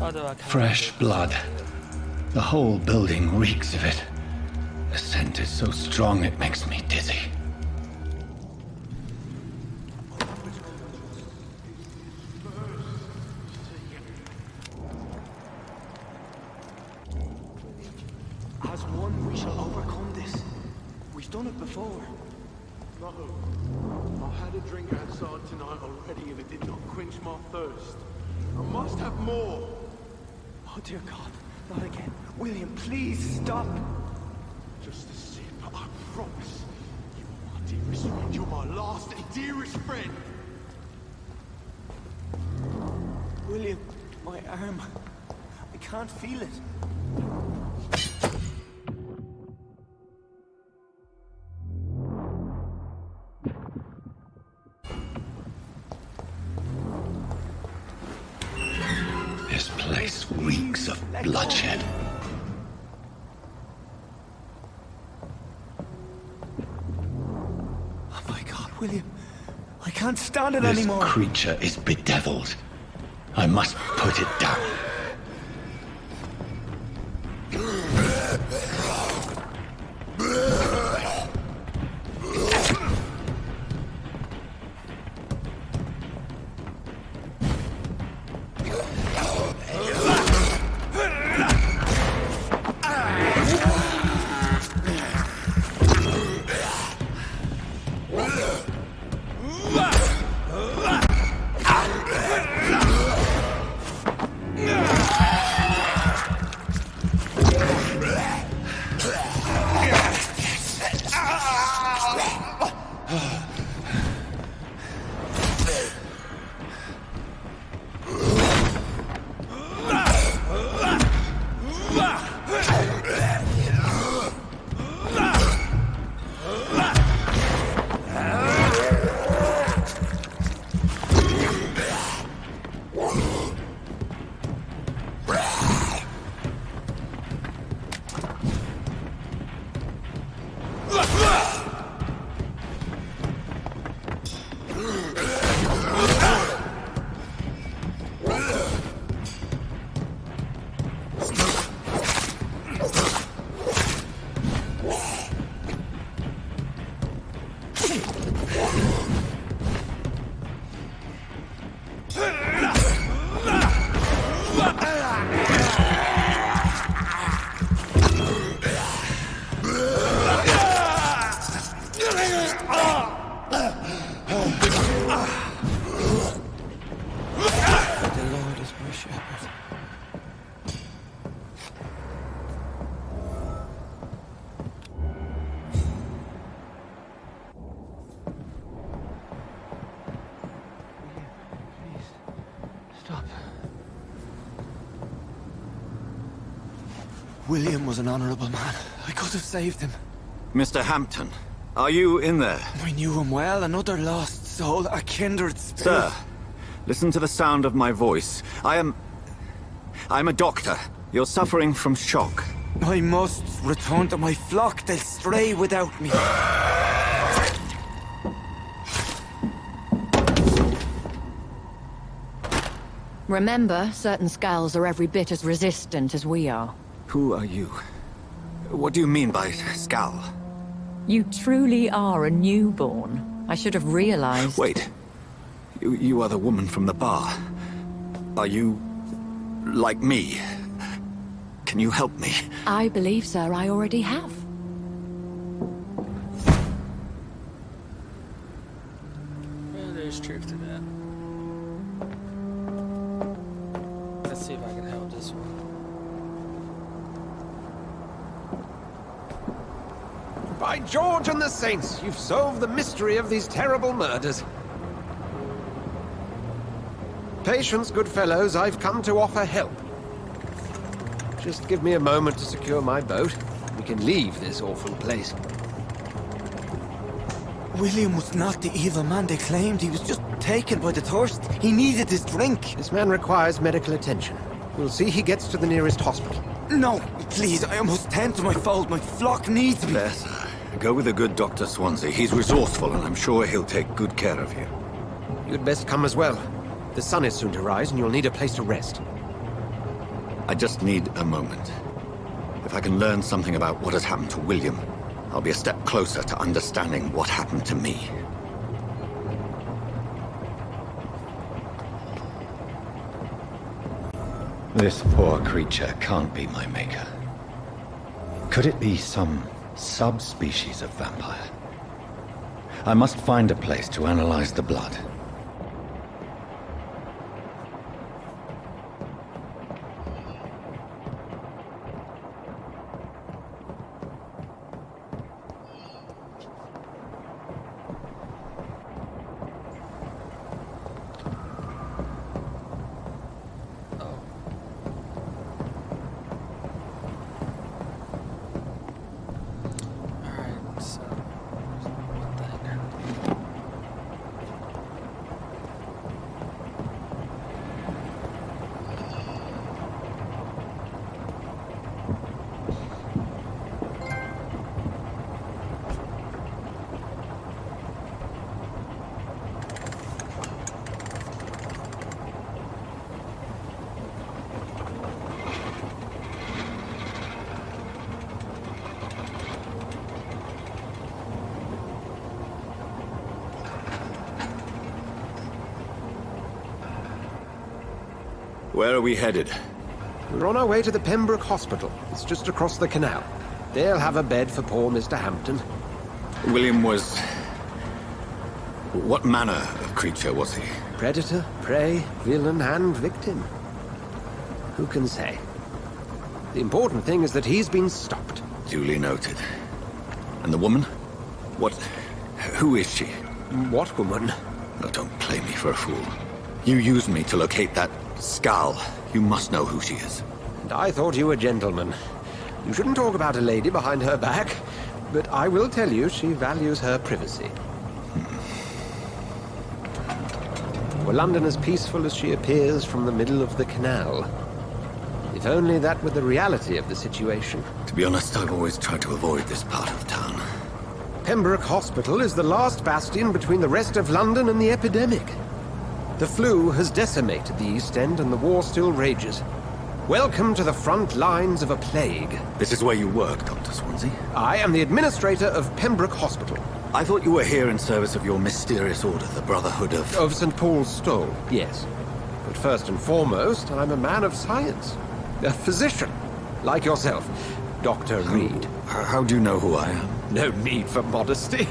Fresh blood. The whole building reeks of it. The scent is so strong it makes me dizzy. As one, we shall overcome this. We've done it before. No. I had a drink outside tonight already and it did not quench my thirst. I must have more. Oh dear God, not again. William, please stop. Just a sip, I promise. You are my dearest friend. You're my last and dearest friend. William, my arm. I can't feel it. This place reeks of bloodshed. Oh my God, William. I can't stand it This anymore. creature is bedeviled. I must put it down. William was an honorable man. I could have saved him. Mr. Hampton, are you in there? I knew him well, another lost soul, a kindred spirit. Sir, listen to the sound of my voice. I'm a doctor. You're suffering from shock. I must return to my flock. They'll stray without me. Remember, certain skulls are every bit as resistant as we are. Who are you? What do you mean by Skal? You truly are a newborn. I should have realized. Wait. You are the woman from the bar. Are you... like me? Can you help me? I believe, sir, I already have. Well, there's truth to that. Let's see if I can help this one. By George and the Saints, you've solved the mystery of these terrible murders. Patience, good fellows, I've come to offer help. Just give me a moment to secure my boat. We can leave this awful place. William was not the evil man they claimed. He was just taken by the thirst. He needed his drink. This man requires medical attention. We'll see he gets to the nearest hospital. No, please, I must tend to my fold. My flock needs me. There, sir. Go with the good Dr. Swansea. He's resourceful, and I'm sure he'll take good care of you. You'd best come as well. The sun is soon to rise, and you'll need a place to rest. I just need a moment. If I can learn something about what has happened to William, I'll be a step closer to understanding what happened to me. This poor creature can't be my maker. Could it be some subspecies of vampire? I must find a place to analyze the blood. Alright, so one thing. Where are we headed? We're on our way to the Pembroke Hospital. It's just across the canal. They'll have a bed for poor Mr. Hampton. William was... What manner of creature was he? Predator, prey, villain, and victim. Who can say? The important thing is that he's been stopped. Duly noted. And the woman? What... Who is she? What woman? Oh, don't play me for a fool. You used me to locate that skull. You must know who she is. And I thought you a gentleman. You shouldn't talk about a lady behind her back, but I will tell you she values her privacy. Were London as peaceful as she appears from the middle of the canal? If only that were the reality of the situation. To be honest, I've always tried to avoid this part of town. Pembroke Hospital is the last bastion between the rest of London and the epidemic. The flu has decimated the East End and the war still rages. Welcome to the front lines of a plague. This is where you work, Dr. Swansea. I am the administrator of Pembroke Hospital. I thought you were here in service of your mysterious order, the Brotherhood of... Of St. Paul's Stole, yes. But first and foremost, I'm a man of science. A physician, like yourself, Dr. Reed. How do you know who I am? No need for modesty.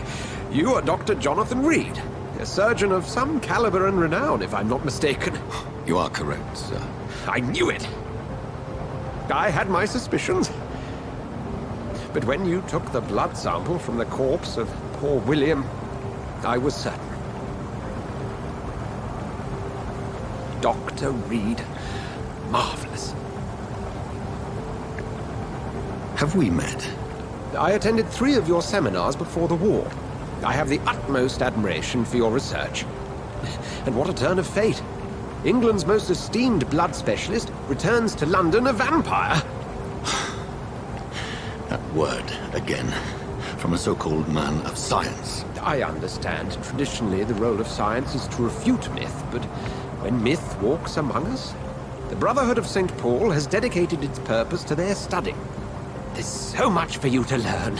You are Dr. Jonathan Reed, a surgeon of some caliber and renown, if I'm not mistaken. You are correct, sir. I knew it! I had my suspicions. But when you took the blood sample from the corpse of poor William, I was certain. Dr. Reed. Marvelous. Have we met? I attended 3 of your seminars before the war. I have the utmost admiration for your research. And what a turn of fate. England's most esteemed blood specialist returns to London a vampire. That word, again, from a so-called man of science. I understand. Traditionally, the role of science is to refute myth, but when myth walks among us, the Brotherhood of St. Paul has dedicated its purpose to their study. There's so much for you to learn.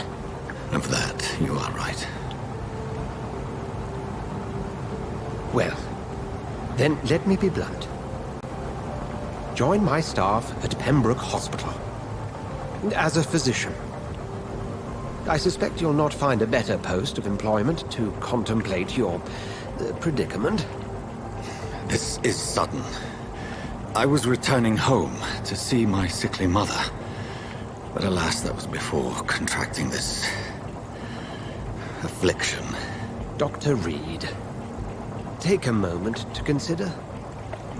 Of that, you are right. Well, then let me be blunt. Join my staff at Pembroke Hospital. As a physician. I suspect you'll not find a better post of employment to contemplate your predicament. This is sudden. I was returning home to see my sickly mother. But alas, that was before contracting this... affliction. Dr. Reed, take a moment to consider.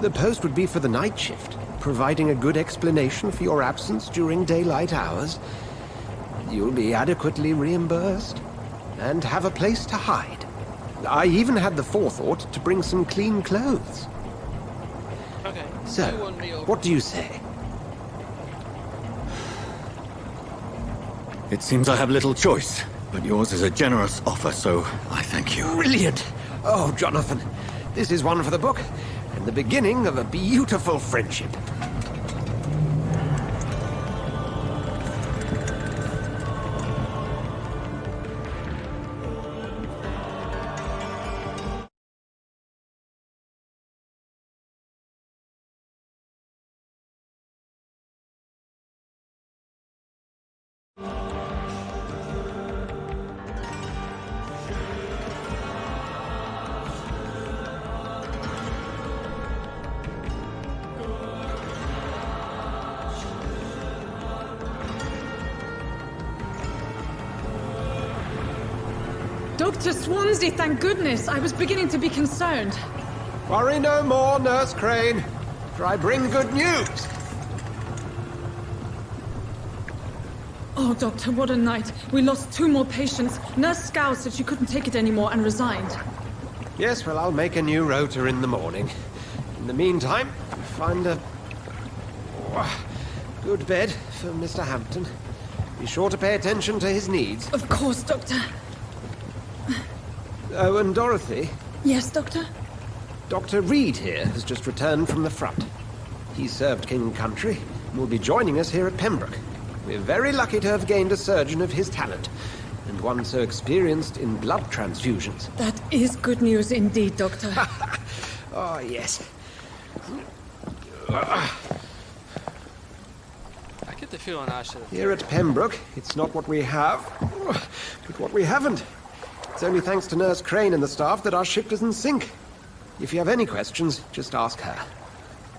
The post would be for the night shift, providing a good explanation for your absence during daylight hours. You'll be adequately reimbursed, and have a place to hide. I even had the forethought to bring some clean clothes. Okay. So, you want me over. what do you say? It seems I have little choice, but yours is a generous offer, so I thank you. Brilliant! Oh, Jonathan, this is one for the book, and the beginning of a beautiful friendship. Dr. Swansea, thank goodness. I was beginning to be concerned. Worry no more, Nurse Crane, for I bring good news. Oh, Doctor, what a night. We lost 2 more patients. Nurse Scow said she couldn't take it anymore and resigned. Yes, well, I'll make a new rota in the morning. In the meantime, find a good bed for Mr. Hampton. Be sure to pay attention to his needs. Of course, Doctor. Oh, and Dorothy, Yes, Doctor? Dr. Reed here has just returned from the front. He served King and Country and will be joining us here at Pembroke. We're very lucky to have gained a surgeon of his talent, and one so experienced in blood transfusions. That is good news indeed, Doctor. Oh, yes. I get the feeling I should have... Here at Pembroke, it's not what we have, but what we haven't. It's only thanks to Nurse Crane and the staff that our ship doesn't sink. If you have any questions, just ask her.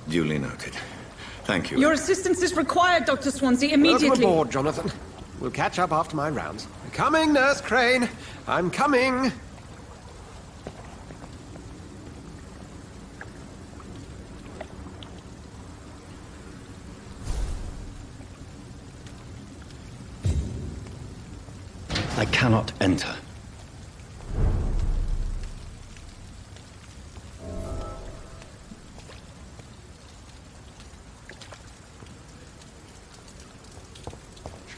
Duly noted. Thank you. Your assistance is required, Dr. Swansea, immediately. Welcome aboard, Jonathan. We'll catch up after my rounds. Coming, Nurse Crane. I'm coming. I cannot enter.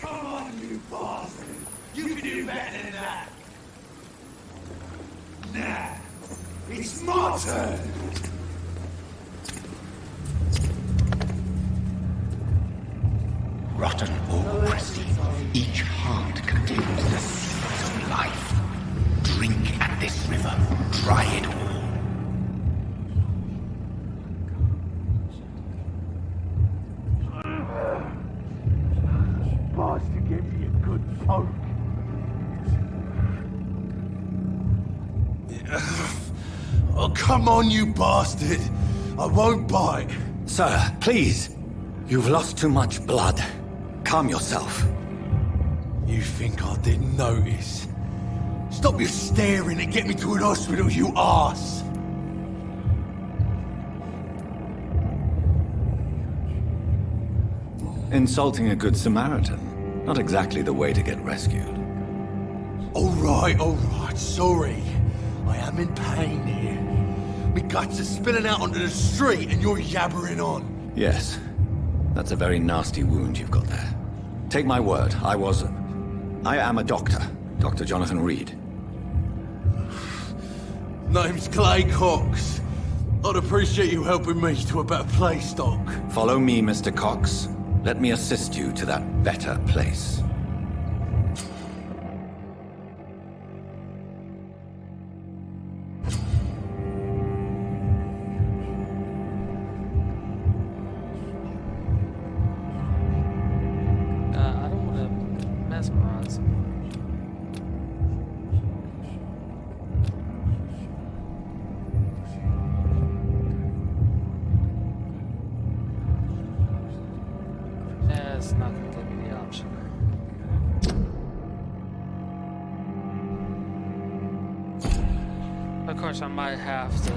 Come on, you bastard! You can do better than that! Nah, it's my turn! Rotten or pristine, each heart contains the seeds of life. Drink at this river, try it all. Bastard gave me a good poke. Oh, come on, you bastard! I won't bite. Sir, please. You've lost too much blood. Calm yourself. You think I didn't notice? Stop your staring and get me to an hospital, you arse! Insulting a good Samaritan. Not exactly the way to get rescued. Alright, sorry. I am in pain here. My guts are spilling out onto the street and you're yabbering on. Yes. That's a very nasty wound you've got there. Take my word, I am a doctor. Dr. Jonathan Reed. Name's Clay Cox. I'd appreciate you helping me to a better place, Doc. Follow me, Mr. Cox. Let me assist you to that better place. I don't want to mesmerize. It's not going to give me the option. Of course, I might have to.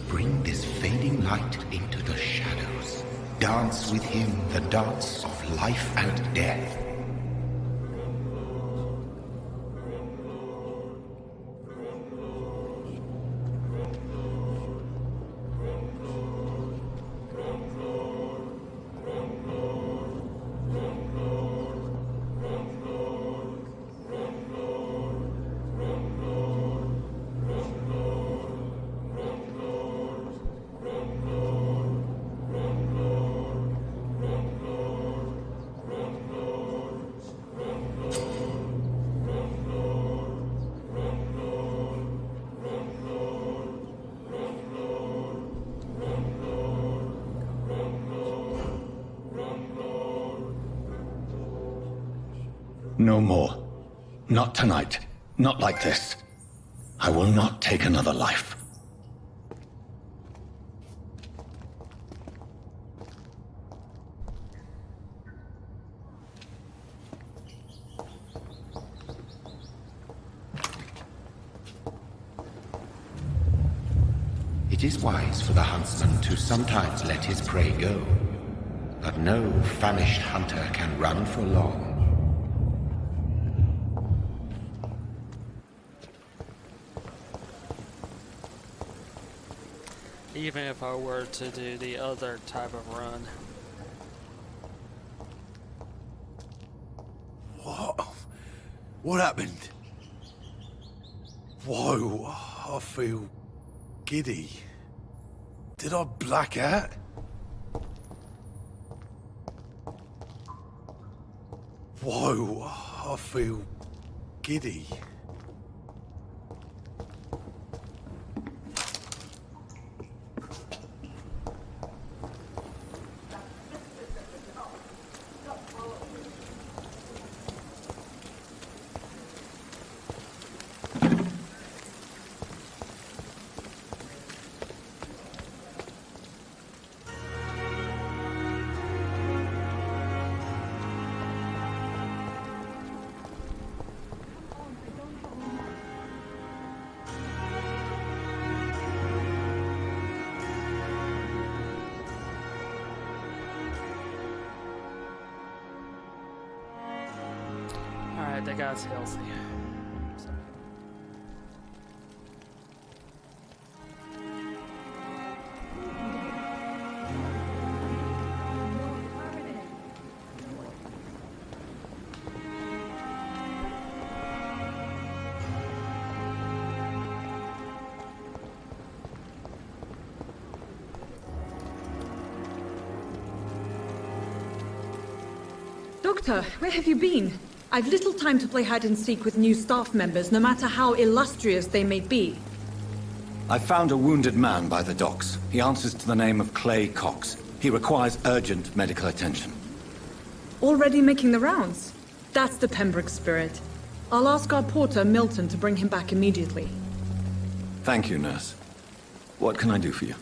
Bring this fading light into the shadows. Dance with him the dance of life and death. No more. Not tonight. Not like this. I will not take another life. It is wise for the huntsman to sometimes let his prey go, but no famished hunter can run for long. Even if I were to do the other type of run. What? What happened? Whoa, I feel giddy. Did I black out? Whoa, I feel giddy. Alright, that guy's healthy. Sorry. Doctor, where have you been? I've little time to play hide and seek with new staff members, no matter how illustrious they may be. I found a wounded man by the docks. He answers to the name of Clay Cox. He requires urgent medical attention. Already making the rounds? That's the Pembroke spirit. I'll ask our porter, Milton, to bring him back immediately. Thank you, nurse. What can I do for you?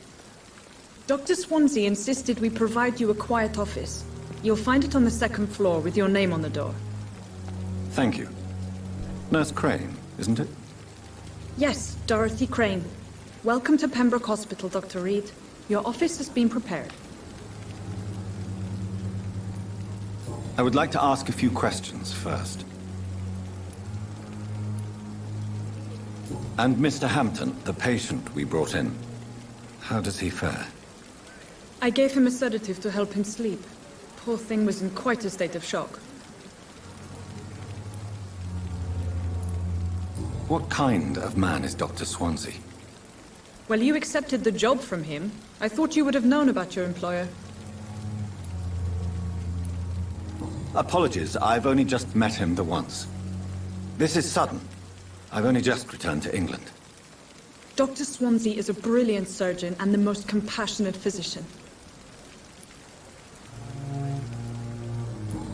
Dr. Swansea insisted we provide you a quiet office. You'll find it on the second floor with your name on the door. Thank you. Nurse Crane, isn't it? Yes, Dorothy Crane. Welcome to Pembroke Hospital, Dr. Reed. Your office has been prepared. I would like to ask a few questions first. And Mr. Hampton, the patient we brought in, how does he fare? I gave him a sedative to help him sleep. Poor thing was in quite a state of shock. What kind of man is Dr. Swansea? Well, you accepted the job from him. I thought you would have known about your employer. Apologies, I've only just met him the once. This is sudden. I've only just returned to England. Dr. Swansea is a brilliant surgeon and the most compassionate physician.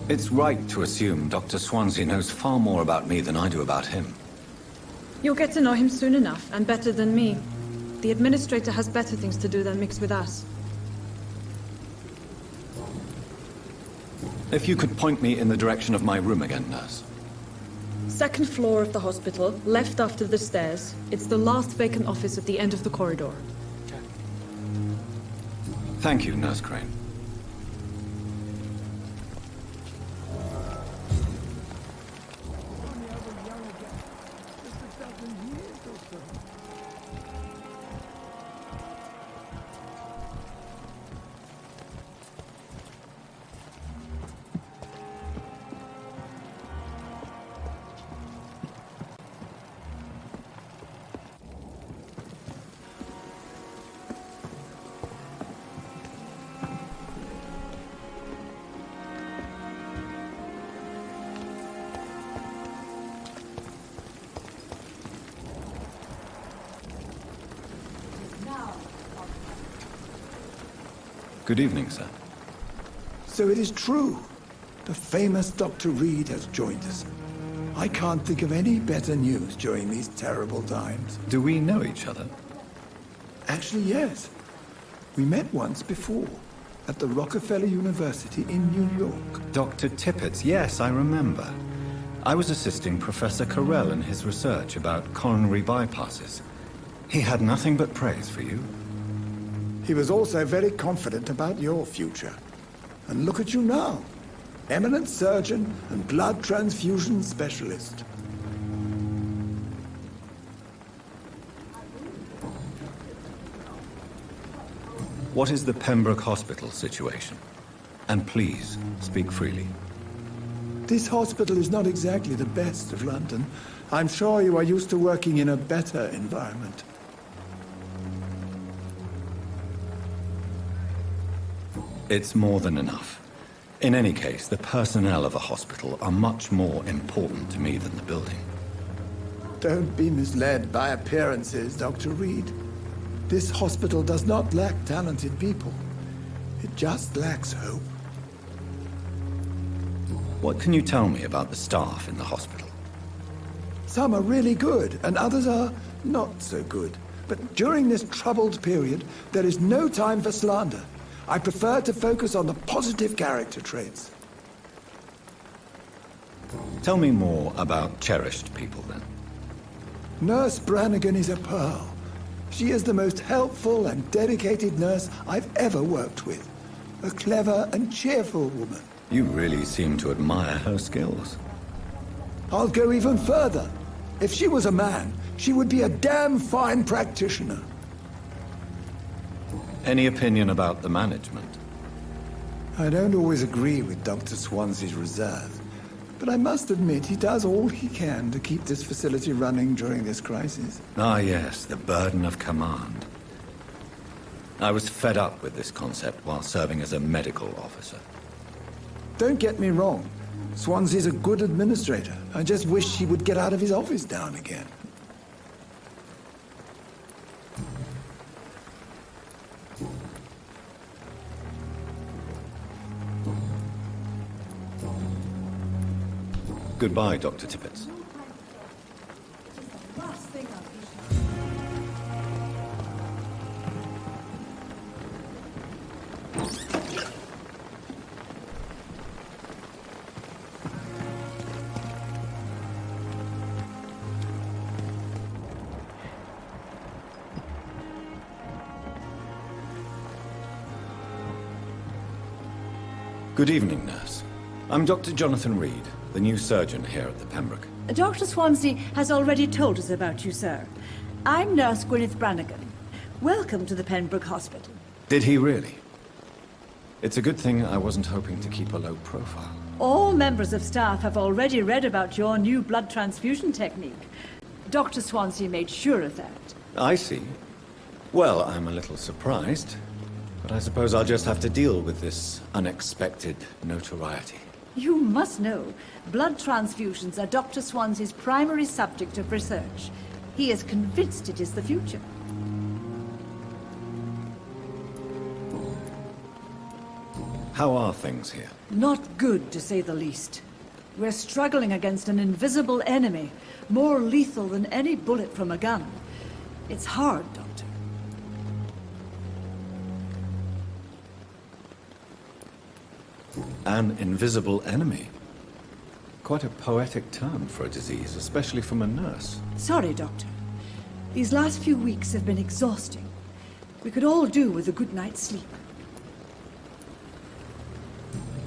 It's right to assume Dr. Swansea knows far more about me than I do about him. You'll get to know him soon enough, and better than me. The administrator has better things to do than mix with us. If you could point me in the direction of my room again, nurse. Second floor of the hospital, left after the stairs. It's the last vacant office at the end of the corridor. Thank you, Nurse Crane. Good evening, sir. So it is true. The famous Dr. Reed has joined us. I can't think of any better news during these terrible times. Do we know each other? Actually, yes. We met once before, at the Rockefeller University in New York. Dr. Tippett, yes, I remember. I was assisting Professor Carell in his research about coronary bypasses. He had nothing but praise for you. He was also very confident about your future. And look at you now. Eminent surgeon and blood transfusion specialist. What is the Pembroke Hospital situation? And please, speak freely. This hospital is not exactly the best of London. I'm sure you are used to working in a better environment. It's more than enough. In any case, the personnel of a hospital are much more important to me than the building. Don't be misled by appearances, Dr. Reed. This hospital does not lack talented people. It just lacks hope. What can you tell me about the staff in the hospital? Some are really good, and others are not so good. But during this troubled period, there is no time for slander. I prefer to focus on the positive character traits. Tell me more about cherished people, then. Nurse Brannigan is a pearl. She is the most helpful and dedicated nurse I've ever worked with. A clever and cheerful woman. You really seem to admire her skills. I'll go even further. If she was a man, she would be a damn fine practitioner. Any opinion about the management? I don't always agree with Dr. Swansea's reserve, but I must admit he does all he can to keep this facility running during this crisis. Ah, yes, the burden of command. I was fed up with this concept while serving as a medical officer. Don't get me wrong. Swansea's a good administrator. I just wish he would get out of his office now and again. Goodbye, Dr. Tippett. Good evening, nurse. I'm Dr. Jonathan Reed, the new surgeon here at the Pembroke. Dr. Swansea has already told us about you, sir. I'm Nurse Gwyneth Brannigan. Welcome to the Pembroke Hospital. Did he really? It's a good thing I wasn't hoping to keep a low profile. All members of staff have already read about your new blood transfusion technique. Dr. Swansea made sure of that. I see. Well, I'm a little surprised, but I suppose I'll just have to deal with this unexpected notoriety. You must know, blood transfusions are Dr. Swansea's primary subject of research. He is convinced it is the future. How are things here? Not good, to say the least. We're struggling against an invisible enemy, more lethal than any bullet from a gun. It's hard, Doctor. An invisible enemy? Quite a poetic term for a disease, especially from a nurse. Sorry, Doctor. These last few weeks have been exhausting. We could all do with a good night's sleep.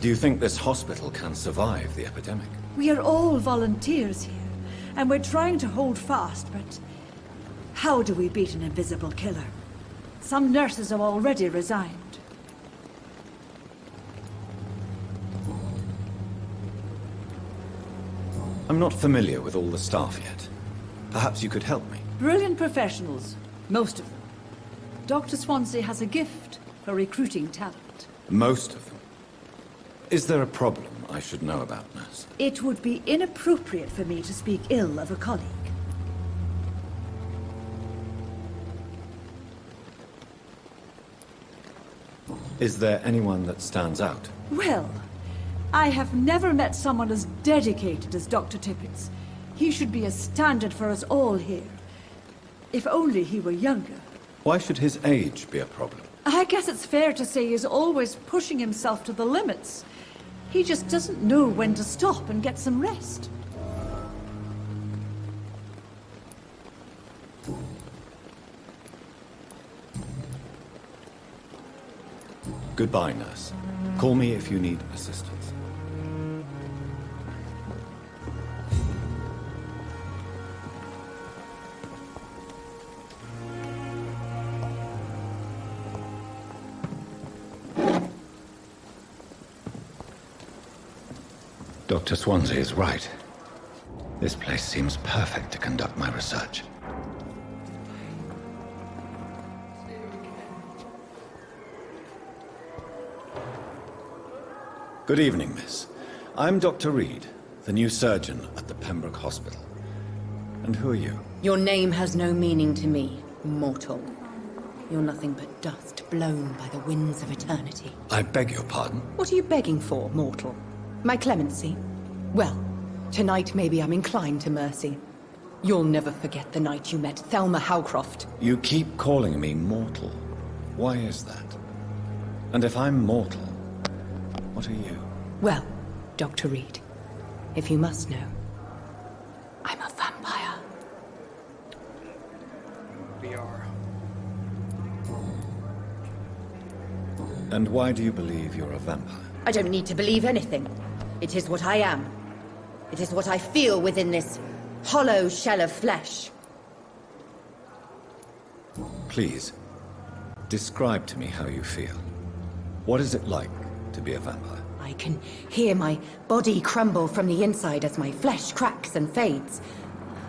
Do you think this hospital can survive the epidemic? We are all volunteers here, and we're trying to hold fast, but how do we beat an invisible killer? Some nurses have already resigned. I'm not familiar with all the staff yet. Perhaps you could help me. Brilliant professionals, most of them. Dr. Swansea has a gift for recruiting talent. Most of them. Is there a problem I should know about, nurse? It would be inappropriate for me to speak ill of a colleague. Is there anyone that stands out? Well, I have never met someone as dedicated as Dr. Tippett's. He should be a standard for us all here. If only he were younger. Why should his age be a problem? I guess it's fair to say he's always pushing himself to the limits. He just doesn't know when to stop and get some rest. Goodbye, nurse. Call me if you need assistance. Dr. Swansea is right. This place seems perfect to conduct my research. Good evening, miss. I'm Dr. Reed, the new surgeon at the Pembroke Hospital. And who are you? Your name has no meaning to me, mortal. You're nothing but dust blown by the winds of eternity. I beg your pardon? What are you begging for, mortal? My clemency? Well, tonight maybe I'm inclined to mercy. You'll never forget the night you met Thelma Howcroft. You keep calling me mortal. Why is that? And if I'm mortal, what are you? Well, Dr. Reed, if you must know, I'm a vampire. We are. And why do you believe you're a vampire? I don't need to believe anything. It is what I am. It is what I feel within this hollow shell of flesh. Please, describe to me how you feel. What is it like to be a vampire? I can hear my body crumble from the inside as my flesh cracks and fades.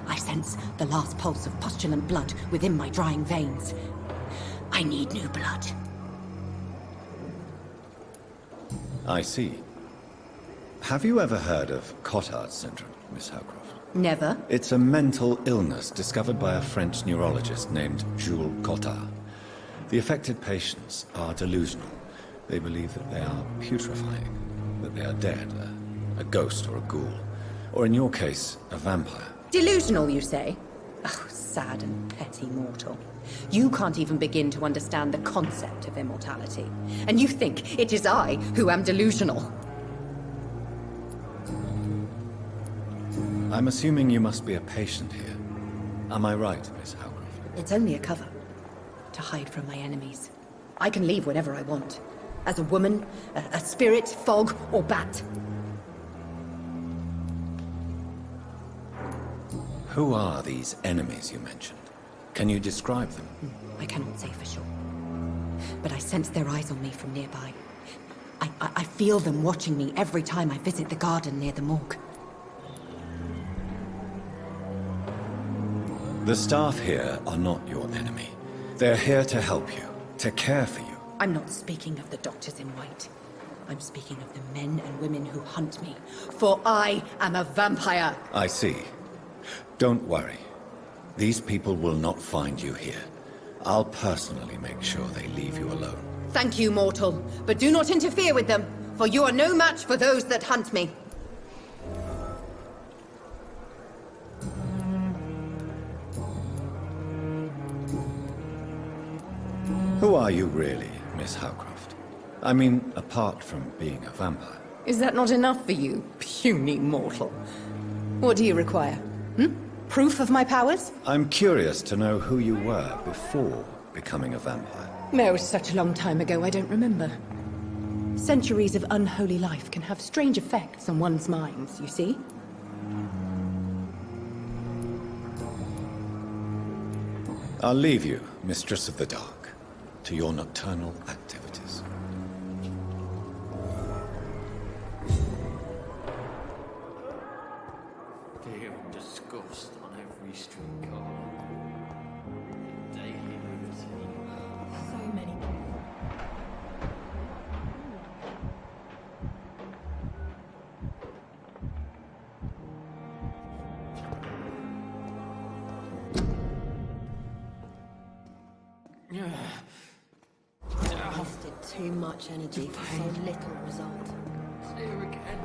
I sense the last pulse of postulant blood within my drying veins. I need new blood. I see. Have you ever heard of Cotard syndrome, Miss Howcroft? Never. It's a mental illness discovered by a French neurologist named Jules Cotard. The affected patients are delusional. They believe that they are putrefying, that they are dead, a ghost or a ghoul, or in your case, a vampire. Delusional, you say? Oh, sad and petty mortal. You can't even begin to understand the concept of immortality. And you think it is I who am delusional. I'm assuming you must be a patient here. Am I right, Miss Howcroft? It's only a cover. To hide from my enemies. I can leave whenever I want. As a woman, a spirit, fog, or bat. Who are these enemies you mentioned? Can you describe them? I cannot say for sure. But I sense their eyes on me from nearby. I feel them watching me every time I visit the garden near the morgue. The staff here are not your enemy. They're here to help you, to care for you. I'm not speaking of the doctors in white. I'm speaking of the men and women who hunt me. For I am a vampire! I see. Don't worry. These people will not find you here. I'll personally make sure they leave you alone. Thank you, mortal. But do not interfere with them, for you are no match for those that hunt me. Who are you really, Miss Howcroft? I mean, apart from being a vampire. Is that not enough for you, puny mortal? What do you require? Proof of my powers? I'm curious to know who you were before becoming a vampire. No, such a long time ago, I don't remember. Centuries of unholy life can have strange effects on one's minds, you see? I'll leave you, Mistress of the Dark, to your nocturnal activities. Fear and disgust on every street corner. Daily routine. So many. Wasted too much energy for so little result. Here again.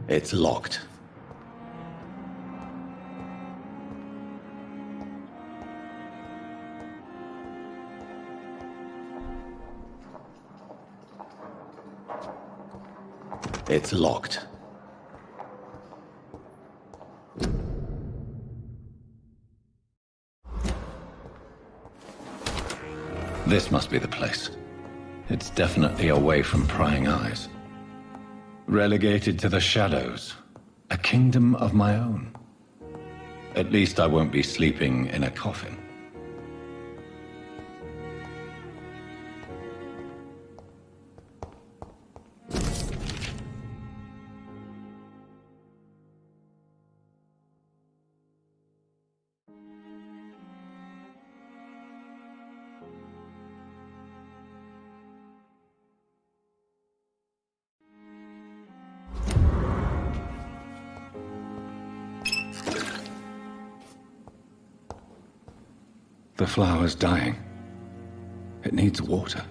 It's locked. It's locked. This must be the place. It's definitely away from prying eyes. Relegated to the shadows. A kingdom of my own. At least I won't be sleeping in a coffin. The flower's dying. It needs water.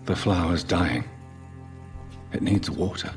The flower's dying. It needs water.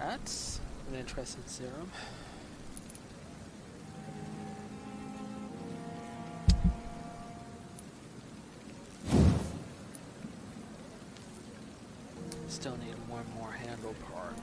That's an interesting serum. Still need one more handle part.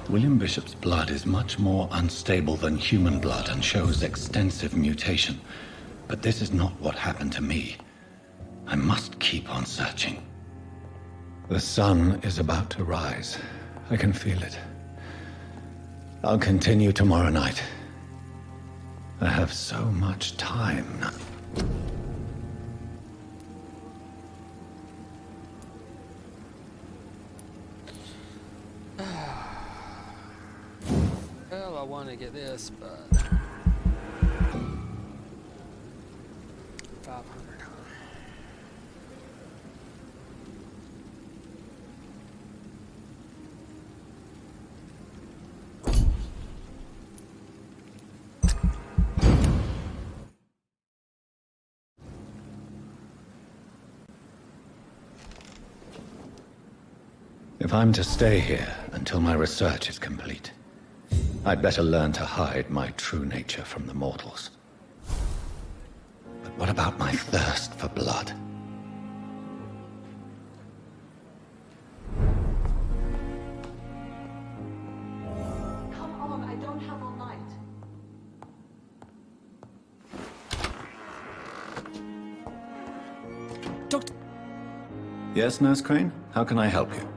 William Bishop's blood is much more unstable than human blood and shows extensive mutation. But this is not what happened to me. I must keep on searching. The sun is about to rise. I can feel it. I'll continue tomorrow night. I have so much time now. Well, I want to get this, but 500, huh? If I'm to stay here until my research is complete, I'd better learn to hide my true nature from the mortals. But what about my thirst for blood? Come on, I don't have all night. Doctor... Yes, Nurse Crane? How can I help you?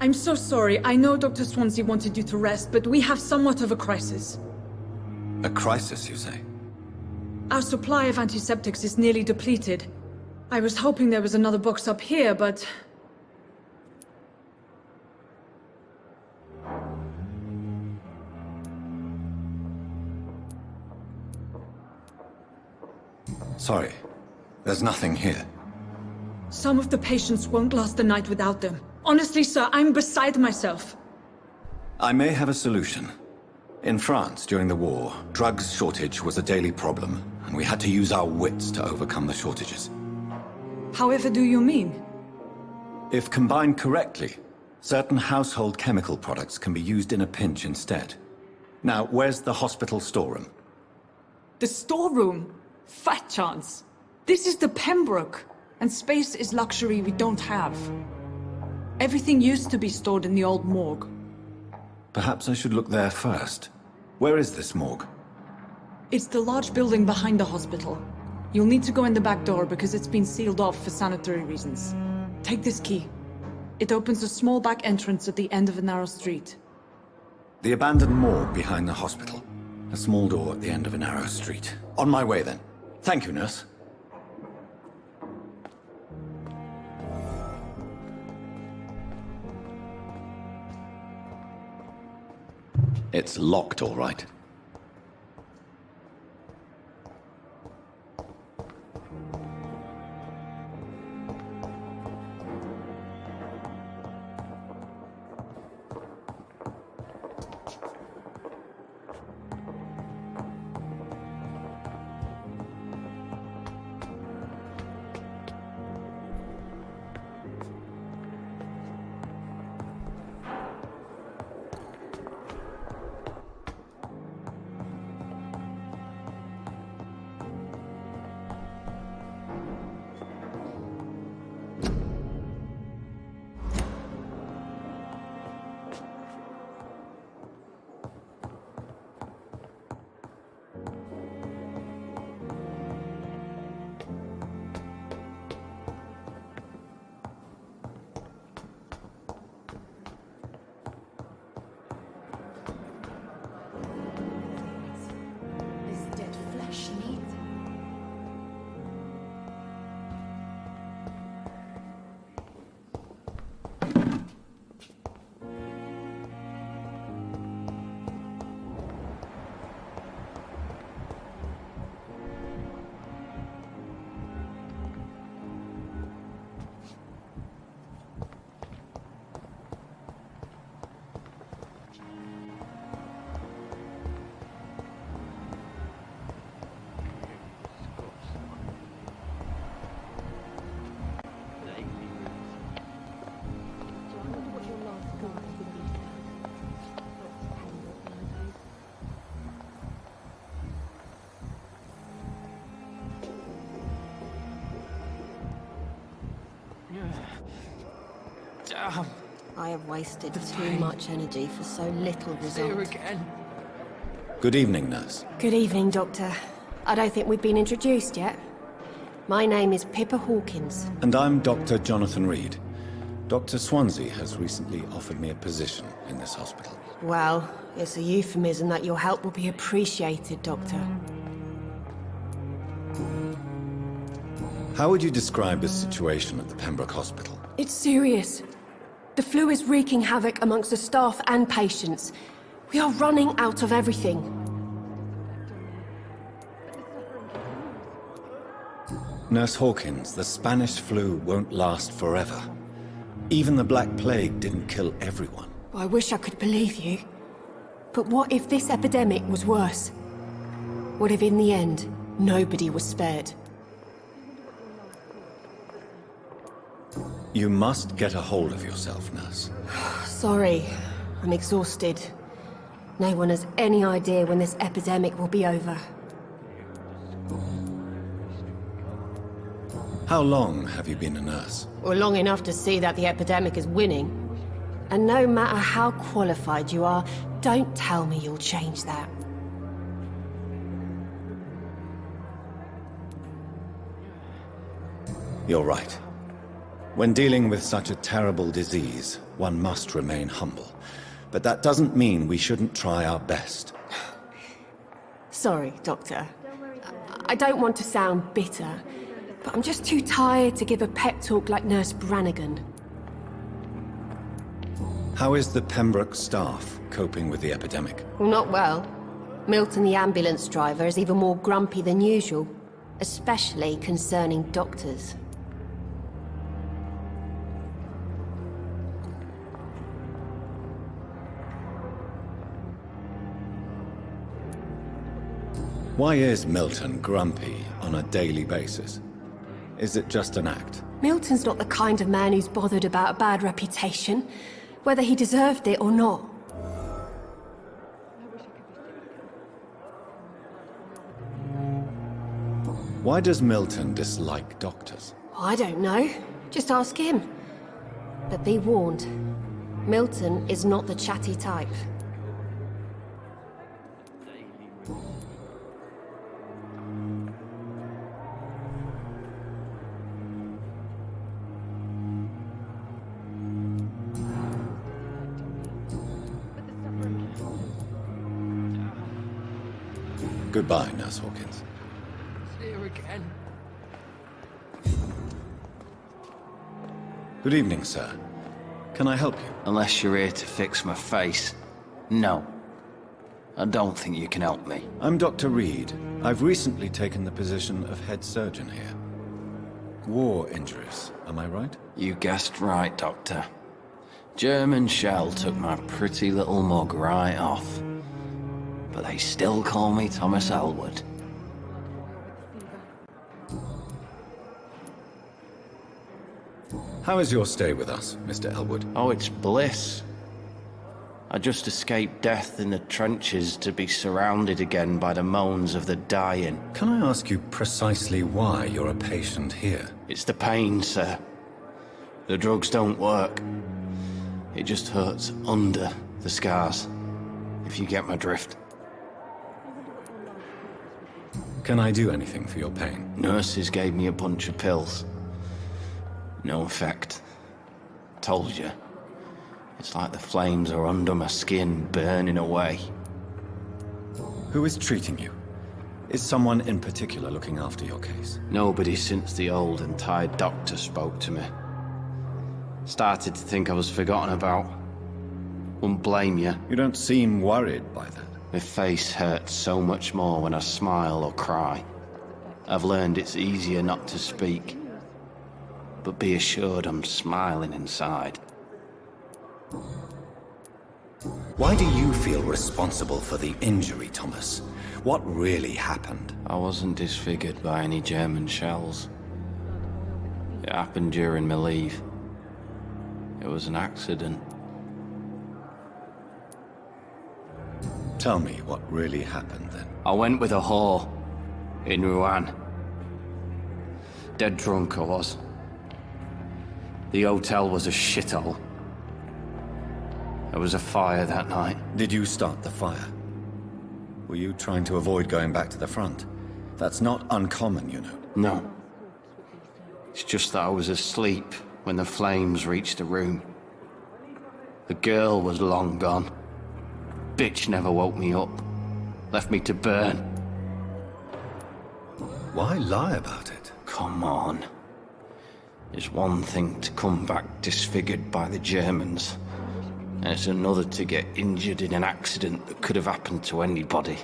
I'm so sorry. I know Dr. Swansea wanted you to rest, but we have somewhat of a crisis. A crisis, you say? Our supply of antiseptics is nearly depleted. I was hoping there was another box up here, but... Sorry. There's nothing here. Some of the patients won't last the night without them. Honestly, sir, I'm beside myself. I may have a solution. In France, during the war, drugs shortage was a daily problem, and we had to use our wits to overcome the shortages. However do you mean? If combined correctly, certain household chemical products can be used in a pinch instead. Now, where's the hospital storeroom? The storeroom? Fat chance. This is the Pembroke, and space is luxury we don't have. Everything used to be stored in the old morgue. Perhaps I should look there first. Where is this morgue? It's the large building behind the hospital. You'll need to go in the back door because it's been sealed off for sanitary reasons. Take this key. It opens a small back entrance at the end of a narrow street. The abandoned morgue behind the hospital. A small door at the end of a narrow street. On my way then. Thank you, nurse. It's locked, all right. I have wasted too much energy for so little result. Here again. Good evening, nurse. Good evening, Doctor. I don't think we've been introduced yet. My name is Pippa Hawkins. And I'm Dr. Jonathan Reed. Dr. Swansea has recently offered me a position in this hospital. Well, it's a euphemism that your help will be appreciated, Doctor. How would you describe the situation at the Pembroke Hospital? It's serious. The flu is wreaking havoc amongst the staff and patients. We are running out of everything. Nurse Hawkins, the Spanish flu won't last forever. Even the Black Plague didn't kill everyone. I wish I could believe you. But what if this epidemic was worse? What if in the end, nobody was spared? You must get a hold of yourself, nurse. Sorry, I'm exhausted. No one has any idea when this epidemic will be over. How long have you been a nurse? Or long enough to see that the epidemic is winning. And no matter how qualified you are, don't tell me you'll change that. You're right. When dealing with such a terrible disease, one must remain humble. But that doesn't mean we shouldn't try our best. Sorry, Doctor. I don't want to sound bitter, but I'm just too tired to give a pep talk like Nurse Brannigan. How is the Pembroke staff coping with the epidemic? Well, not well. Milton, the ambulance driver, is even more grumpy than usual, especially concerning doctors. Why is Milton grumpy on a daily basis? Is it just an act? Milton's not the kind of man who's bothered about a bad reputation, whether he deserved it or not. Why does Milton dislike doctors? I don't know. Just ask him. But be warned, Milton is not the chatty type. Goodbye, Nurse Hawkins. Here again. Good evening, sir. Can I help you? Unless you're here to fix my face. No. I don't think you can help me. I'm Dr. Reed. I've recently taken the position of head surgeon here. War injuries, am I right? You guessed right, Doctor. German shell took my pretty little mug right off. But they still call me Thomas Elwood. How is your stay with us, Mr. Elwood? Oh, it's bliss. I just escaped death in the trenches to be surrounded again by the moans of the dying. Can I ask you precisely why you're a patient here? It's the pain, sir. The drugs don't work. It just hurts under the scars, if you get my drift. Can I do anything for your pain? Nurses gave me a bunch of pills. No effect. Told you. It's like the flames are under my skin, burning away. Who is treating you? Is someone in particular looking after your case? Nobody since the old and tired doctor spoke to me. Started to think I was forgotten about. Wouldn't blame you. You don't seem worried by that. My face hurts so much more when I smile or cry. I've learned it's easier not to speak. But be assured I'm smiling inside. Why do you feel responsible for the injury, Thomas? What really happened? I wasn't disfigured by any German shells. It happened during my leave. It was an accident. Tell me what really happened then. I went with a whore in Rouen. Dead drunk I was. The hotel was a shithole. There was a fire that night. Did you start the fire? Were you trying to avoid going back to the front? That's not uncommon, you know. No. It's just that I was asleep when the flames reached the room. The girl was long gone. Bitch never woke me up. Left me to burn. Why lie about it? Come on. It's one thing to come back disfigured by the Germans, and it's another to get injured in an accident that could have happened to anybody.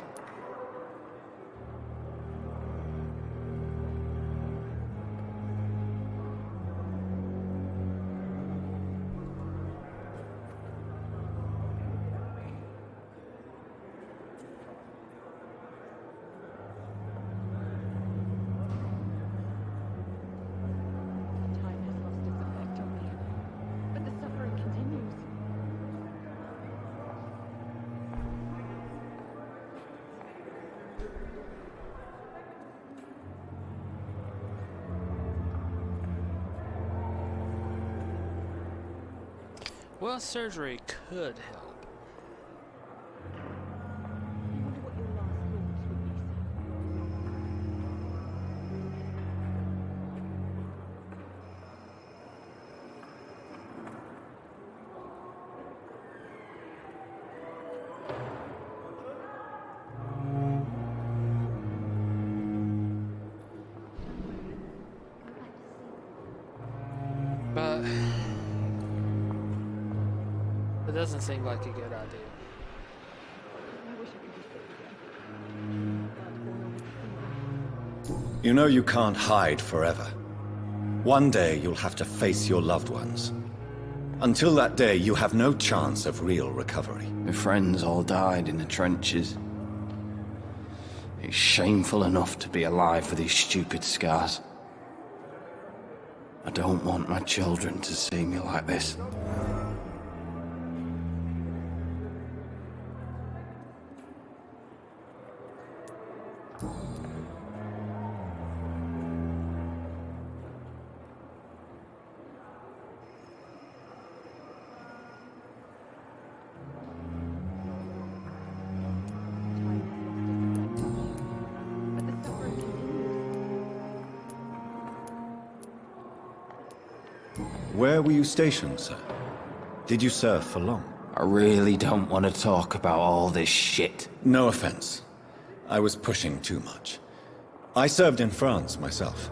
Well, surgery could help. But it doesn't seem like a good idea. You know you can't hide forever. One day you'll have to face your loved ones. Until that day, you have no chance of real recovery. My friends all died in the trenches. It's shameful enough to be alive with these stupid scars. I don't want my children to see me like this. Where were you stationed, sir? Did you serve for long? I really don't want to talk about all this shit. No offense. I was pushing too much. I served in France myself.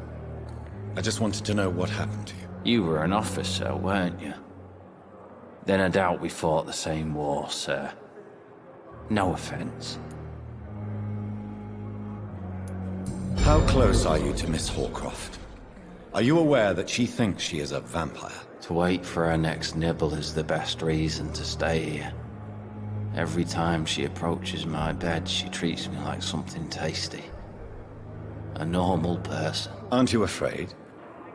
I just wanted to know what happened to you. You were an officer, weren't you? Then I doubt we fought the same war, sir. No offense. How close are you to Miss Hawcroft? Are you aware that she thinks she is a vampire? To wait for her next nibble is the best reason to stay here. Every time she approaches my bed, she treats me like something tasty. A normal person. Aren't you afraid?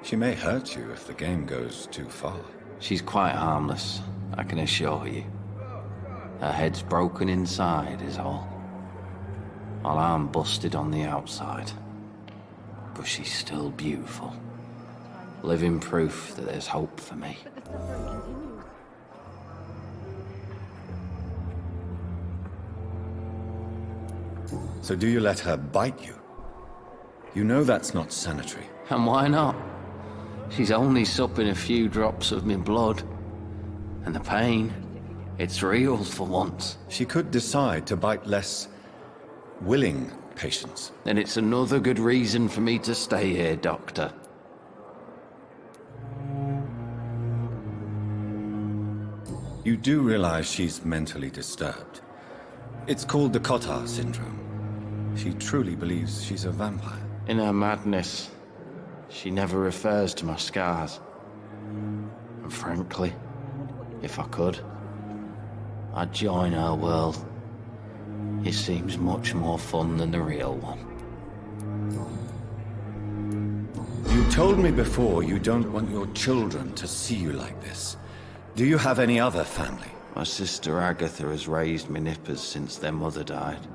She may hurt you if the game goes too far. She's quite harmless, I can assure you. Her head's broken inside is all. While I'm busted on the outside. But she's still beautiful. Living proof that there's hope for me. So do you let her bite you? You know that's not sanitary. And why not? She's only supping a few drops of my blood. And the pain, it's real for once. She could decide to bite less willing patients. Then it's another good reason for me to stay here, Doctor. You do realize she's mentally disturbed. It's called the Cotard syndrome. She truly believes she's a vampire. In her madness, she never refers to my scars. And frankly, if I could, I'd join her world. It seems much more fun than the real one. You told me before you don't want your children to see you like this. Do you have any other family? My sister Agatha has raised my nippers since their mother died.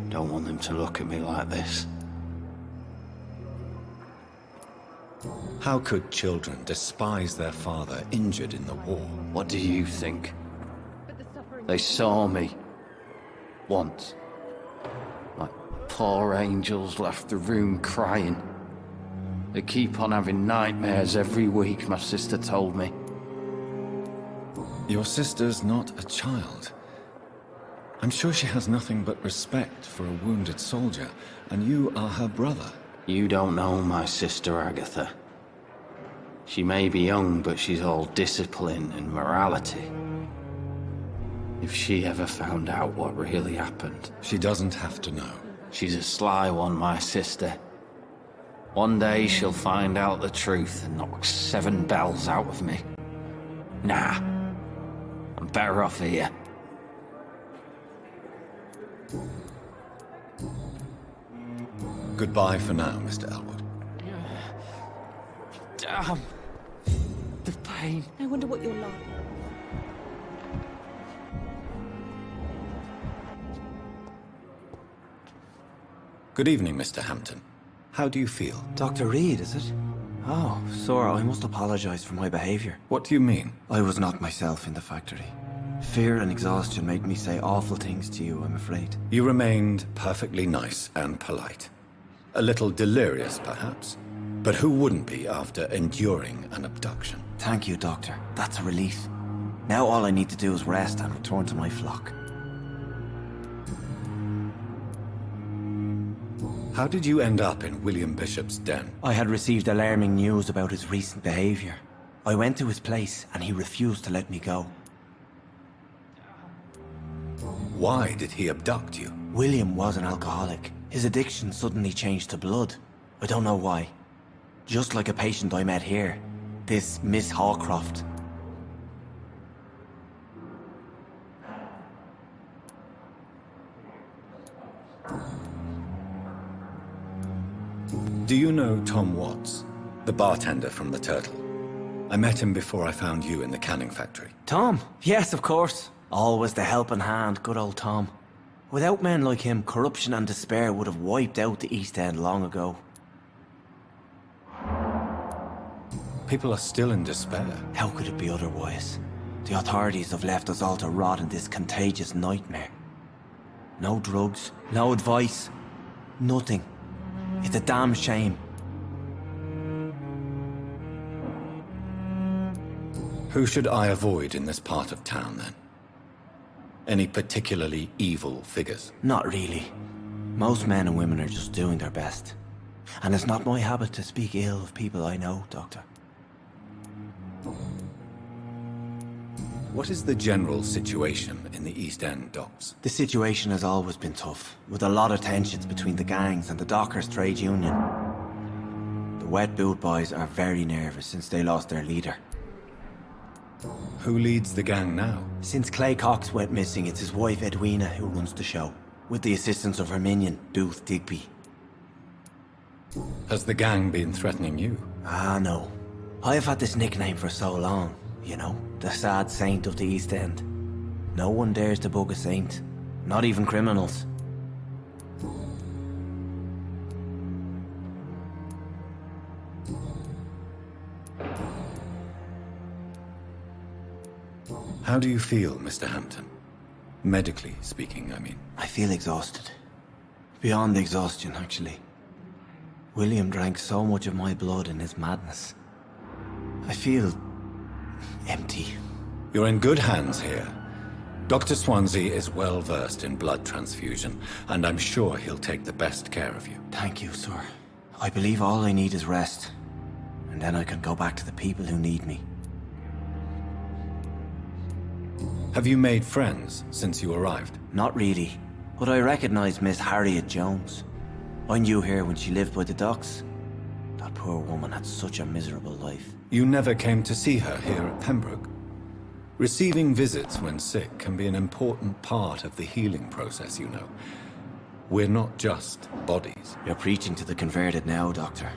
Don't want them to look at me like this. How could children despise their father injured in the war? What do you think? They saw me. Once. Like poor angels left the room crying. They keep on having nightmares every week, my sister told me. Your sister's not a child. I'm sure she has nothing but respect for a wounded soldier, and you are her brother. You don't know my sister, Agatha. She may be young, but she's all discipline and morality. If she ever found out what really happened... She doesn't have to know. She's a sly one, my sister. One day she'll find out the truth and knock 7 bells out of me. Nah. I'm better off here. Goodbye for now, Mr. Elwood. Damn. The pain. I wonder what you're like. Good evening, Mr. Hampton. How do you feel? Dr. Reed, is it? Oh, sir, I must apologize for my behavior. What do you mean? I was not myself in the factory. Fear and exhaustion made me say awful things to you, I'm afraid. You remained perfectly nice and polite. A little delirious, perhaps. But who wouldn't be after enduring an abduction? Thank you, Doctor. That's a relief. Now all I need to do is rest and return to my flock. How did you end up in William Bishop's den? I had received alarming news about his recent behavior. I went to his place and he refused to let me go. Why did he abduct you? William was an alcoholic. His addiction suddenly changed to blood. I don't know why. Just like a patient I met here. This Miss Hawcroft. Do you know Tom Watts, the bartender from the Turtle? I met him before I found you in the canning factory. Tom? Yes, of course. Always the helping hand, good old Tom. Without men like him, corruption and despair would have wiped out the East End long ago. People are still in despair. How could it be otherwise? The authorities have left us all to rot in this contagious nightmare. No drugs, no advice, nothing. It's a damn shame. Who should I avoid in this part of town, then? Any particularly evil figures? Not really. Most men and women are just doing their best. And it's not my habit to speak ill of people I know, Doctor. What is the general situation in the East End docks? The situation has always been tough, with a lot of tensions between the gangs and the Dockers' trade union. The Wet Boot Boys are very nervous since they lost their leader. Who leads the gang now? Since Clay Cox went missing, it's his wife Edwina who runs the show, with the assistance of her minion, Booth Digby. Has the gang been threatening you? Ah, no. I have had this nickname for so long, you know, the sad saint of the East End. No one dares to bug a saint, not even criminals. How do you feel, Mr. Hampton? Medically speaking, I mean. I feel exhausted. Beyond exhaustion, actually. William drank so much of my blood in his madness. I feel empty. You're in good hands here. Dr. Swansea is well versed in blood transfusion, and I'm sure he'll take the best care of you. Thank you, sir. I believe all I need is rest. And then I can go back to the people who need me. Have you made friends since you arrived? Not really, but I recognize Miss Harriet Jones. I knew her when she lived by the docks. That poor woman had such a miserable life. You never came to see her here at Pembroke. Receiving visits when sick can be an important part of the healing process, you know. We're not just bodies. You're preaching to the converted now, Doctor.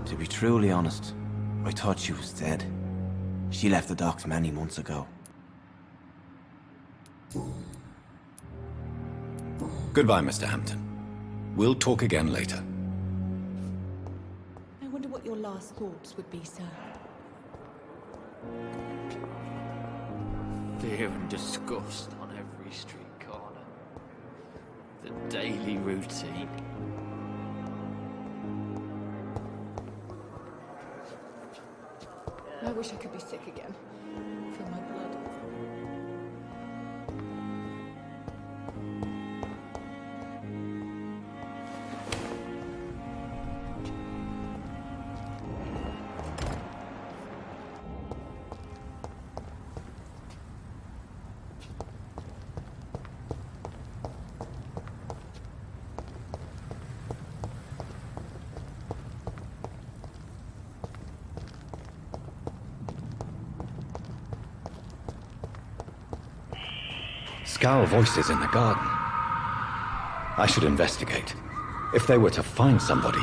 To be truly honest, I thought she was dead. She left the docks many months ago. Goodbye, Mr. Hampton. We'll talk again later. I wonder what you're your last thoughts would be, sir? Fear and disgust on every street corner. The daily routine. I wish I could be sick again. Feel my blood. Scowl voices in the garden. I should investigate. If they were to find somebody,